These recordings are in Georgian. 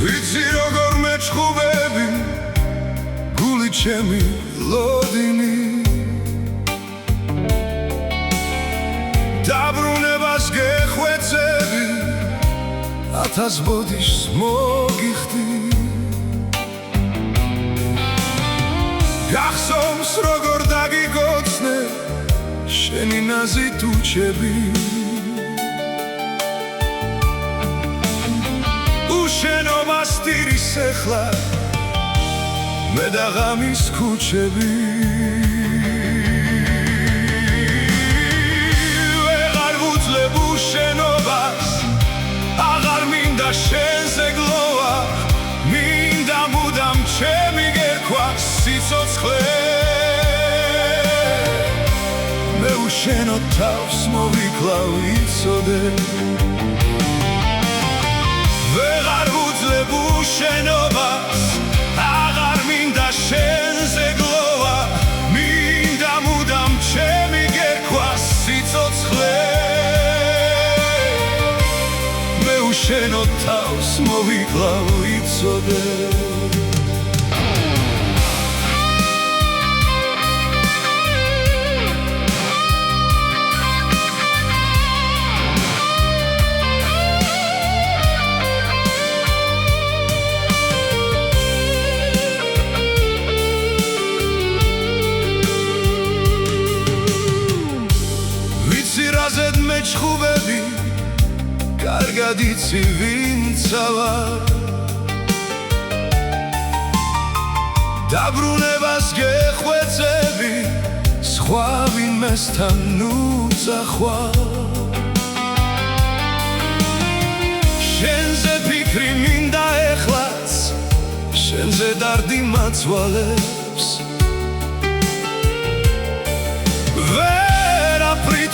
ვიცი როგორ მეჩხუბები გული ჩემი ლოდინი დაბრუნებას გეხვეწები ათას ბოდიშს მოგიხდი გახსოვს როგორ დაგიგოცნე შენი ნაზი თუჩები უშენობას ტირის ეხლა მე და ღამის ქუჩები ვეღარ ვუძლებ უშენობას აღარ მინდა შენზე გლოვა მინდა მუდამ ჩემი გერქვა სიცოცხლე მე უშენო თავს მოვიკლავ იცოდე ვეღარ ვუძლებ უშენობას აღარ მინდა შენზე გლოვა მინდა მუდამ ჩემი გერქვა სიცოცხლე მე უშენო თავს მოვიკლავ იცოდე რაზედ მეჩხუბები კარგად იცი ვინცა ვარ დაბრუნებას გეხვეწები სხვა ვინმესთან უძახვალ შენზე ფიქრი მინდა ეხლაც შენზე დარდი მაცვალებს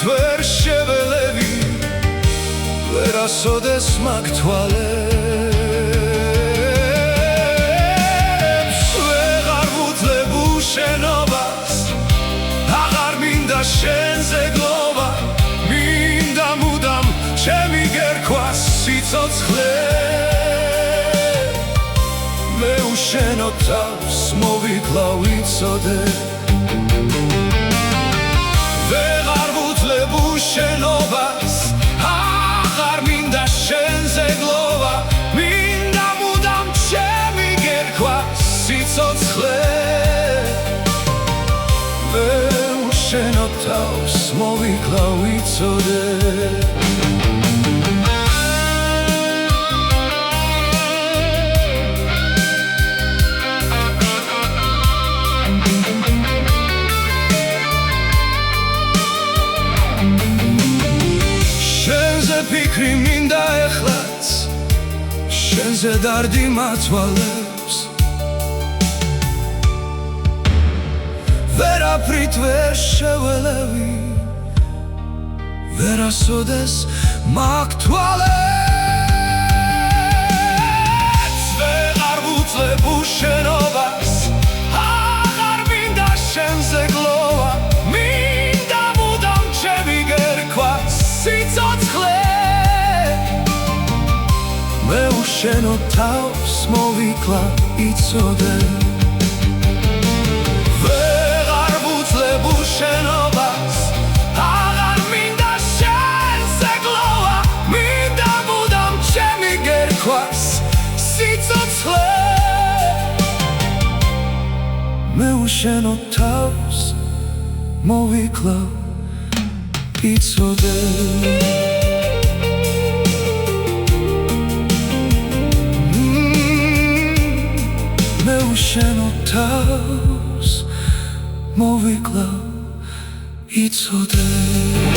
ვერ შეველები ვერასოდეს მაგ თვალებს ვეღარ ვუძლებ უშენობას აღარ მინდა შენზე გლოვა მინდა მუდამ ჩემი გერქვა სიცოცხლე მე უშენო თავს მოვიკლავ იცოდე ვეღარ ვუძლებ უშენობას აღარ მინდა შენზე გლოვა მინდა მუდამ ჩემი გერქვა სიცოცხლე მე უშენო თავს მოვიკლავ იცოდე ფიქრი მინდა ეხლაც შენზე დარდი მაცვალებს ვერაფრით ვერ შეველევი ვერასოდეს მაგ თვალებს ვეღარ ვუძლებ უშენობას აღარ მინდა შენზე გლოვა მინდა მუდამ ჩემი გერქვა სიცოცხლე მე უშენო თავს მოვიკლავ იცოდე ვეღარ ვუძლებ უშენობას აღარ მინდა შენზე გლოვა მინდა მუდამ ჩემი გერქვას სიცოცხლე მე უშენო თავს მოვიკლავ იცოდე შენო თავს მოვიკლავ იცოდე